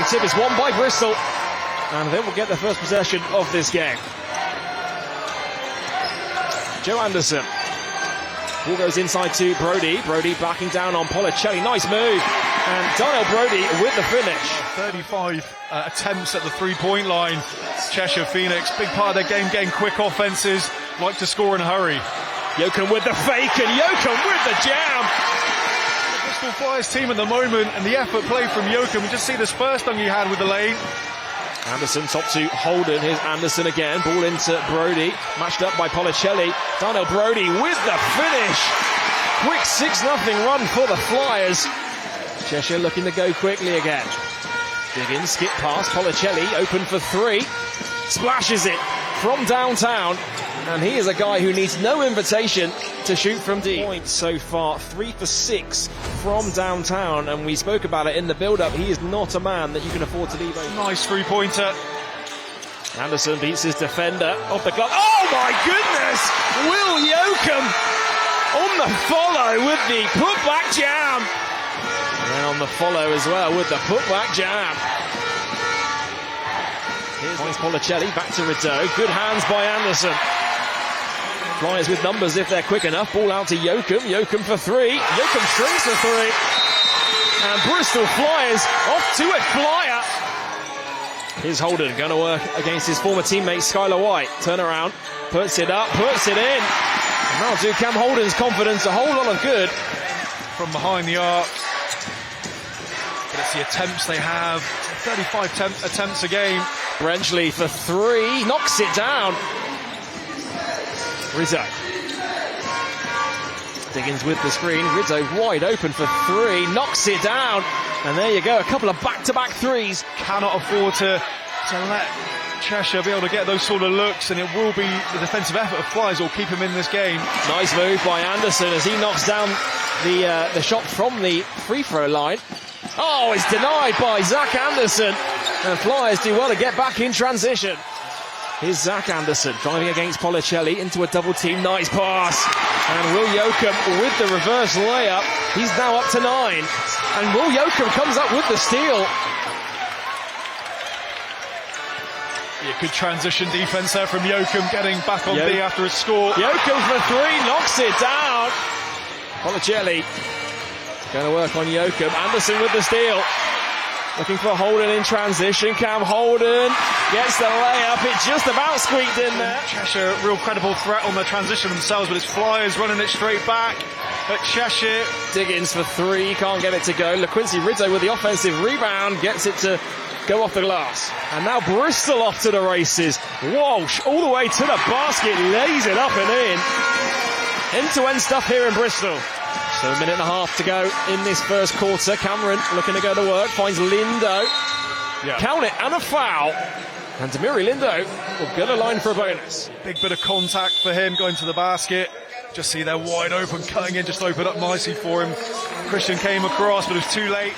tip is won by Bristol, and they will get the first possession of this game. Joe Anderson. Ball goes inside to Brody. Brody backing down on Policelli. Nice move. And Darnell Brody with the finish. 35 attempts at the three-point line. Cheshire Phoenix, big part of their game, getting quick offences, like to score in a hurry. Jokum with the fake and Jokum with the jam. The Bristol Flyers team at the moment, and the effort played from Jokum. We just see this first dunk he had with the lane. Anderson top to Holden. Here's Anderson again. Ball into Brody. Matched up by Policelli. Darnell Brody with the finish. Quick 6-0 run for the Flyers. Cheshire looking to go quickly again. Diggins, skip pass. Policelli open for three. Splashes it from downtown. And he is a guy who needs no invitation to shoot from deep. Points so far, 3 for 6 from downtown, and we spoke about it in the build-up. He is not a man that you can afford to leave open. Nice three-pointer. Anderson beats his defender off the glove. Oh my goodness! Will Jokum on the follow with the putback jam. And on the follow as well with the putback jam. Here's Policelli, back to Rideau. Good hands by Anderson. Flyers with numbers if they're quick enough. Ball out to Jokum. Jokum for three. Jokum strings for three. And Bristol Flyers off to a flyer. Here's Holden going to work against his former teammate Skylar White. Turn around, puts it up, puts it in. And that'll do Cam Holden's confidence a whole lot of good. From behind the arc. But it's the attempts they have. 35 attempts a game. Brenchley for three. Knocks it down. Rizzo. Diggins with the screen. Rizzo wide open for three. Knocks it down. And there you go. A couple of back-to-back threes. Cannot afford to let Cheshire be able to get those sort of looks. And it will be the defensive effort of Flyers will keep him in this game. Nice move by Anderson as he knocks down the shot from the free throw line. Oh, it's denied by Zach Anderson. And Flyers do well to get back in transition. Here's Zach Anderson driving against Policelli into a double team. Nice pass. And Will Jokum with the reverse layup. He's now up to 9. And Will Jokum comes up with the steal. Yeah, good transition defense there from Jokum, getting back on D after his score. Jokum for three, knocks it down. Policelli going to work on Jokum. Anderson with the steal. Looking for Holden in transition. Cam Holden gets the layup. It just about squeaked in there. Cheshire, real credible threat on the transition themselves, but it's Flyers running it straight back. But Cheshire. Diggins for three. Can't get it to go. LaQuincy Rizzo with the offensive rebound. Gets it to go off the glass. And now Bristol off to the races. Walsh all the way to the basket. Lays it up and in. End-to-end stuff here in Bristol. So a minute and a half to go in this first quarter. Cameron looking to go to work, finds Lindo. Count it, and a foul. And Demiri Lindo will get a line for a bonus. Big bit of contact for him going to the basket. Just see they're wide open, cutting in, just opened up nicely for him. Christian came across, but it was too late.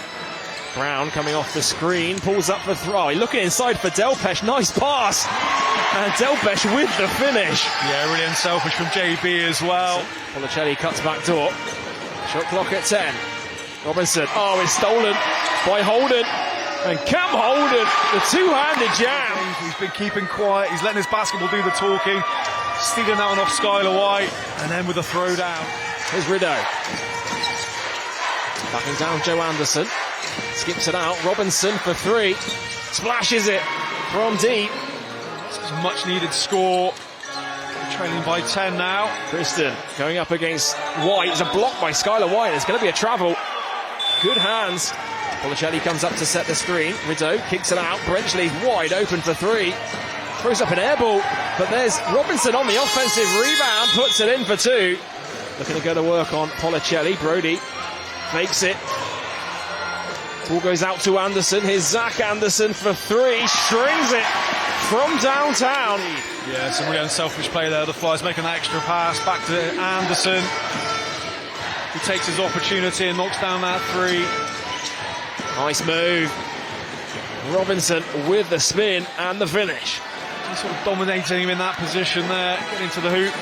Brown coming off the screen, pulls up for throw. Looking inside for Delpesh, nice pass. And Delpesh with the finish. Yeah, really unselfish from JB as well. Policelli cuts back door. Shot clock at 10. Robinson. Oh, it's stolen by Holden. And Cam Holden, the two-handed jam. He's been keeping quiet. He's letting his basketball do the talking. Stealing that one off Skylar White. And then with a throw down. Here's Rideau. Backing down Joe Anderson. Skips it out. Robinson for three. Splashes it from deep. This is a much-needed score. Trailing by 10 now. Kristen going up against White. It's a block by Skylar White. It's going to be a travel. Good hands. Policelli comes up to set the screen. Rideau kicks it out. Brenchley's wide open for three. Throws up an air ball. But there's Robinson on the offensive rebound. Puts it in for two. Looking to go to work on Policelli. Brody fakes it. Ball goes out to Anderson. Here's Zach Anderson for three. Strings it from downtown. Yeah, some really unselfish play there. The Flyers making that extra pass back to Anderson. He takes his opportunity and knocks down that three. Nice move. Robinson with the spin and the finish. Just sort of dominating him in that position there, getting to the hoop.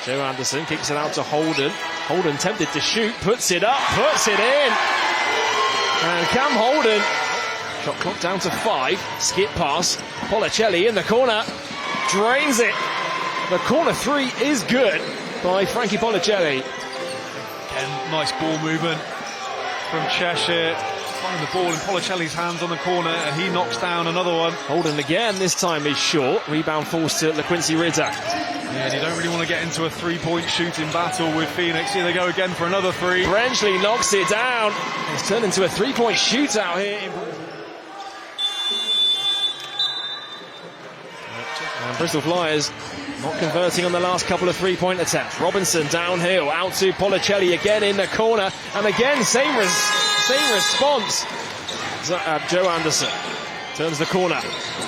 Joe Anderson kicks it out to Holden. Holden tempted to shoot, puts it up, puts it in. And Cam Holden Shot clock down to 5. Skip pass. Policelli in the corner. Drains it. The corner 3 is good by Frankie Policelli. Again, nice ball movement from Cheshire. Finding the ball in Policelli's hands on the corner, and he knocks down another one. Holden again, this time is short. Rebound falls to LaQuincy Ritter. Yeah, you don't really want to get into a three-point shooting battle with Phoenix. Here they go again for another 3. Brenchley knocks it down. It's turned into a 3-point shootout here. And Bristol Flyers not converting on the last couple of 3-point attempts. Robinson downhill, out to Policelli again in the corner, and again same response. Joe Anderson turns the corner.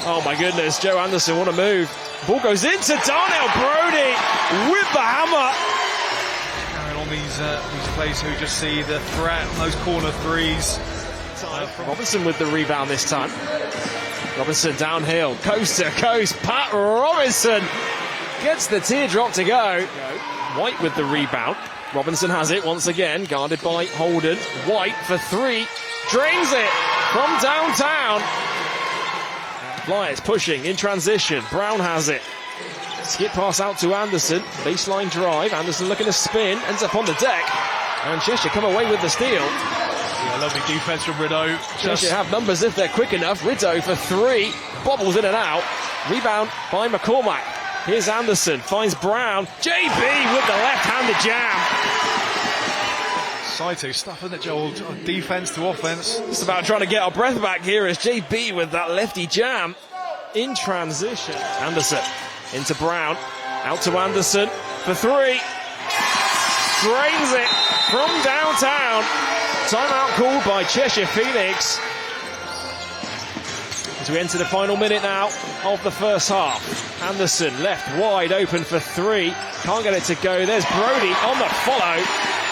Oh my goodness, Joe Anderson, what a move. Ball goes into Darnell Brody with the hammer. Carrying on these players who just see the threat on those corner 3s. Robinson with the rebound this time. Robinson downhill, coast to coast. Pat Robinson gets the teardrop to go. White with the rebound. Robinson has it once again, guarded by Holden. White for 3, drains it from downtown. Flyers pushing in transition. Brown has it. Skip pass out to Anderson. Baseline drive. Anderson looking to spin. Ends up on the deck. And Cheshire come away with the steal. Yeah, lovely defense from Rideau. Cheshire have numbers if they're quick enough. Rideau for 3. Bobbles in and out. Rebound by McCormack. Here's Anderson. Finds Brown. JB with the left-handed jam. Saito stuffing it, Joel. Defense to offense. Just about trying to get our breath back here as JB with that lefty jam in transition. Anderson into Brown. Out to Anderson for 3. Drains it from downtown. Timeout called by Cheshire Phoenix. As we enter the final minute now of the first half. Anderson left wide open for 3. Can't get it to go. There's Brody on the follow.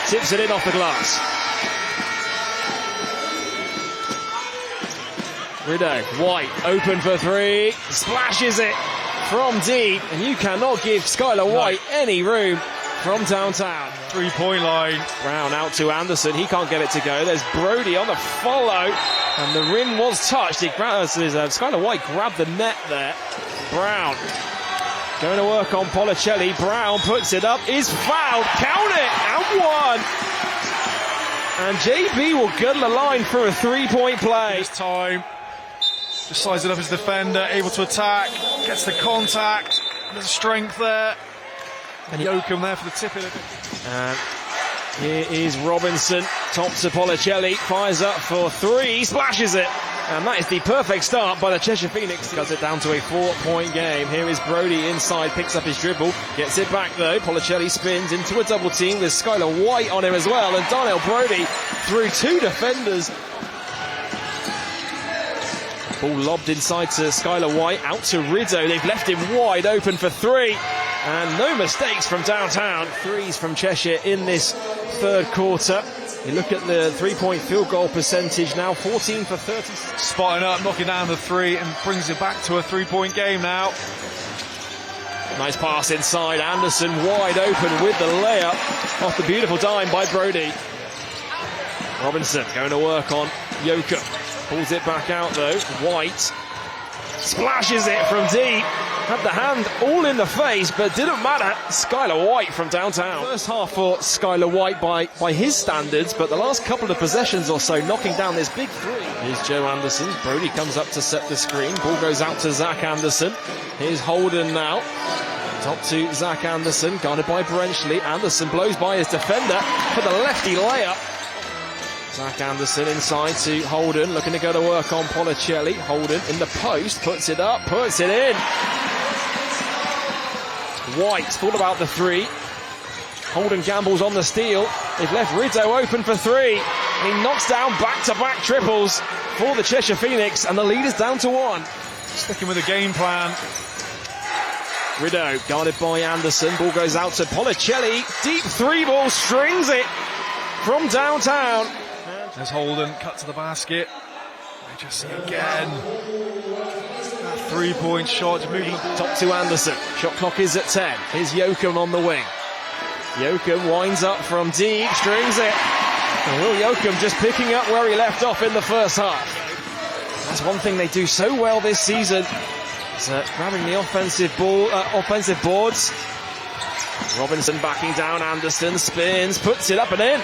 Tips it in off the glass. Rideau, White, open for 3. Splashes it from deep. And you cannot give Skylar White any room from downtown. 3-point line. Brown out to Anderson. He can't get it to go. There's Brody on the follow. And the rim was touched. Skylar White grabbed the net there. Brown going to work on Policelli. Brown puts it up. Is fouled. Count it. And 1. And JB will gun the line for a 3-point play. This time. Just sizing up his defender. Able to attack. Gets the contact. There's strength there. And Yoakum there for the tip of it. And here is Robinson. Top to Policelli. Fires up for 3. Splashes it. And that is the perfect start by the Cheshire Phoenix. Cuts it down to a 4-point game. Here is Brody inside. Picks up his dribble. Gets it back though. Policelli spins into a double team. There's Skylar White on him as well. And Darnell Brody through 2 defenders. Ball lobbed inside to Skylar White. Out to Rideau. They've left him wide open for 3. And no mistakes from downtown. 3s from Cheshire in this third quarter. You look at the 3-point field goal percentage now, 14 for 30. Spotting up, knocking down the 3 and brings it back to a 3-point game now. Nice pass inside. Anderson wide open with the layup off the beautiful dime by Brody. Robinson going to work on Yoakum. Pulls it back out though. White splashes it from deep. Had the hand all in the face, but didn't matter. Skylar White from downtown. First half for Skylar White by his standards, but the last couple of possessions or so knocking down this big 3. Here's Joe Anderson. Brody comes up to set the screen. Ball goes out to Zach Anderson. Here's Holden now. Top to Zach Anderson, guarded by Brenchley. Anderson blows by his defender for the lefty layup. Zach Anderson inside to Holden, looking to go to work on Policelli. Holden in the post, puts it up, puts it in. White's thought about the 3. Holden gambles on the steal. They've left Rideau open for 3. And he knocks down back-to-back triples for the Cheshire Phoenix, and the lead is down to 1. Sticking with the game plan. Rideau guarded by Anderson. Ball goes out to Policelli. Deep 3 ball, strings it from downtown. There's Holden, cut to the basket. We just see again. 3-point shot. Top to Anderson. Shot clock is at 10. Here's Yoakum on the wing. Yoakum winds up from deep, strings it. And Will Yoakum just picking up where he left off in the first half. That's one thing they do so well this season. Is grabbing the offensive boards. Robinson backing down Anderson, spins, puts it up and in.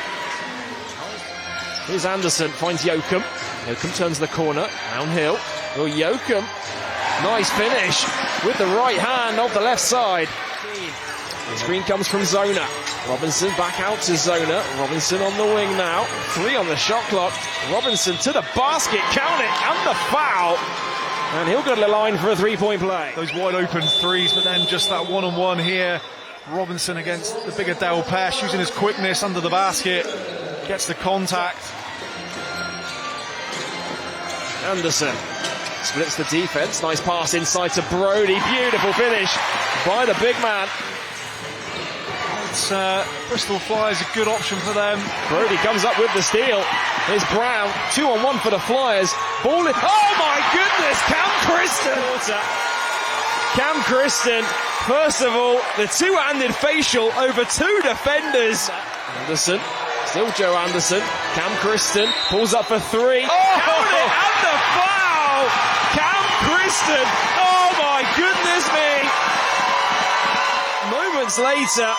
Here's Anderson, finds Yoakum. Yoakum turns the corner, downhill. Oh, Yoakum, nice finish with the right hand off the left side. The screen comes from Zona. Robinson back out to Zona. Robinson on the wing now. 3 on the shot clock. Robinson to the basket, count it, and the foul. And he'll go to the line for a 3-point play. Those wide open threes, but then just that one-on-one here. Robinson against the bigger Del Pesh, using his quickness under the basket. Gets the contact. Anderson splits the defense. Nice pass inside to Brody. Beautiful finish by the big man. It's Bristol Flyers, a good option for them. Brody comes up with the steal. Here's Brown, 2-on-1 for the Flyers. Ball in. Oh my goodness, Cam Christen! Cam Christen, first of all, the two-handed facial over 2 defenders. Anderson, still Joe Anderson. Cam Christen pulls up for 3. Oh! Count it, and the foul! Cam Christen, oh my goodness me! Moments later,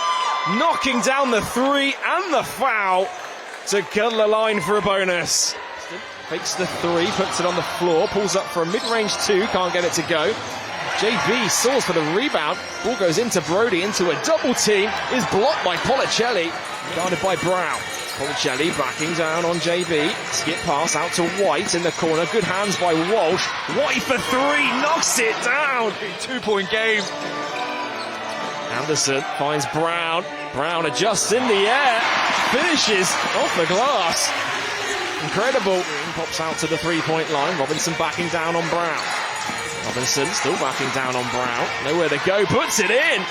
knocking down the 3 and the foul to cut the line for a bonus. Fakes the 3, puts it on the floor, pulls up for a mid-range 2, can't get it to go. JB soars for the rebound, ball goes into Brody, into a double team, is blocked by Policelli, guarded by Brown. Policelli backing down on JB, skip pass out to White in the corner, good hands by Walsh. White for 3, knocks it down. 2-point game. Anderson finds Brown. Brown adjusts in the air, finishes off the glass. Incredible. Pops out to the 3-point line. Robinson backing down on Brown. Robinson still backing down on Brown. Nowhere to go, puts it in.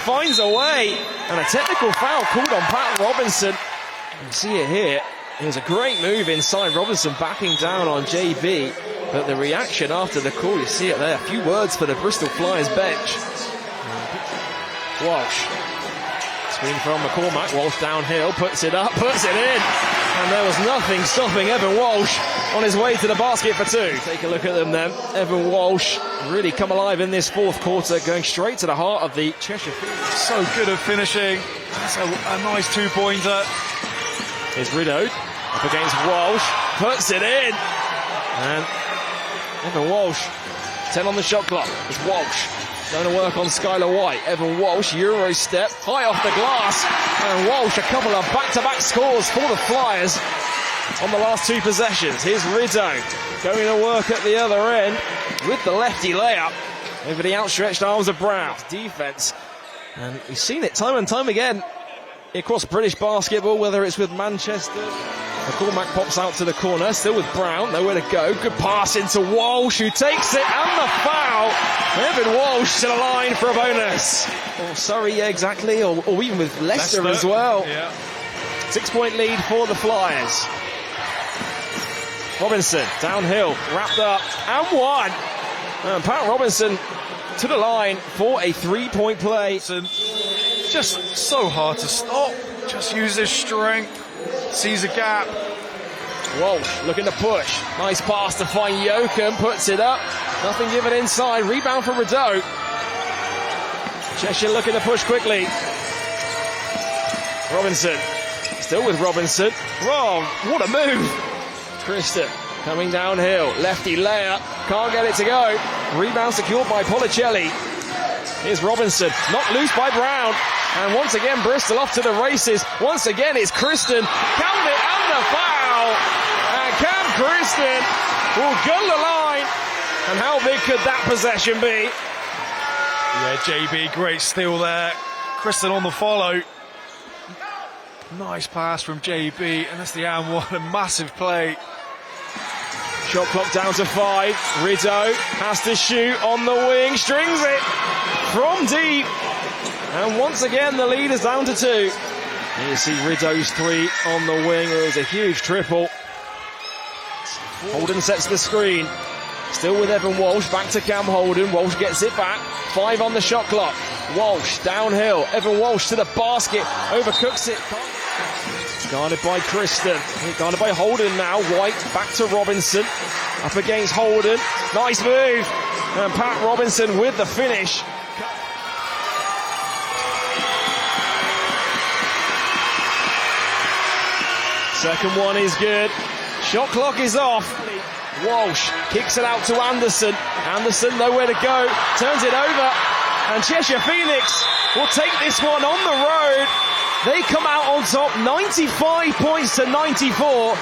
Finds a way. And a technical foul called on Pat Robinson. You can see it here. It was a great move inside. Robinson backing down on JB. But the reaction after the call, you see it there. A few words for the Bristol Flyers bench. Walsh. Screen from McCormack. Walsh downhill, puts it up, puts it in. And there was nothing stopping Evan Walsh on his way to the basket for 2. Take a look at them then. Evan Walsh really come alive in this 4th quarter, going straight to the heart of the Cheshire Phoenix. So good at finishing. That's a nice 2-pointer. Here's Rideau up against Walsh, puts it in. And Evan Walsh, 10 on the shot clock. It's Walsh. Going to work on Skylar White. Evan Walsh, Euro step, high off the glass. And Walsh, a couple of back-to-back scores for the Flyers on the last 2 possessions. Here's Rideau going to work at the other end with the lefty layup over the outstretched arms of Brown. Defense. And we've seen it time and time again across British basketball, whether it's with Manchester. McCormack pops out to the corner, still with Brown, nowhere to go. Good pass into Walsh, who takes it, and the foul. Evan Walsh to the line for a bonus. Or Surrey, yeah, exactly, or even with Leicester as well. Yeah. 6-point lead for the Flyers. Robinson, downhill, wrapped up, and 1. And Pat Robinson to the line for a 3-point play. Just so hard to stop. Just use his strength. Sees a gap. Walsh looking to push. Nice pass to find Yoakum. Puts it up. Nothing given inside. Rebound for Rideau. Cheshire looking to push quickly. Robinson. Still with Robinson. Wrong. What a move. Christen coming downhill. Lefty layup. Can't get it to go. Rebound secured by Policelli. Here's Robinson. Knocked loose by Brown. And once again, Bristol off to the races. Once again, it's Christen. Count it, and the foul. And Cam Christen will go to the line. And how big could that possession be? Yeah, JB, great steal there. Christen on the follow. Nice pass from JB, and that's the and 1. A massive play. Shot clock down to 5. Rideau has to shoot on the wing. Strings it from deep. And once again, the lead is down to 2. And you see Rideau's 3 on the wing. It was a huge triple. Holden sets the screen. Still with Evan Walsh. Back to Cam Holden. Walsh gets it back. 5 on the shot clock. Walsh downhill. Evan Walsh to the basket. Overcooks it. Guarded by Kristen. Guarded by Holden now. White back to Robinson. Up against Holden. Nice move. And Pat Robinson with the finish. Second one is good. Shot clock is off. Walsh kicks it out to Anderson. Anderson nowhere to go. Turns it over. And Cheshire Phoenix will take this one on the road. They come out on top, 95 points to 94.